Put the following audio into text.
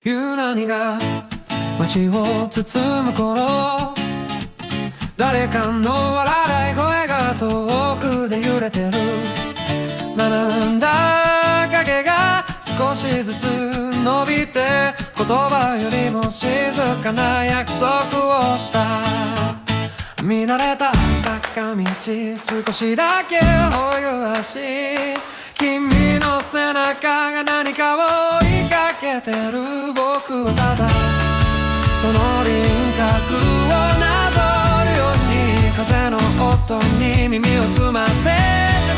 夕波が街を包む頃、誰かの笑い声が遠くで揺れてる。学んだ影が少しずつ伸びて、言葉よりも静かな約束をした。見慣れた坂道、少しだけ泳ぐ足、君の背中が何かを追いかけてる。僕はただその輪郭をなぞるように、風の音に耳を澄ませて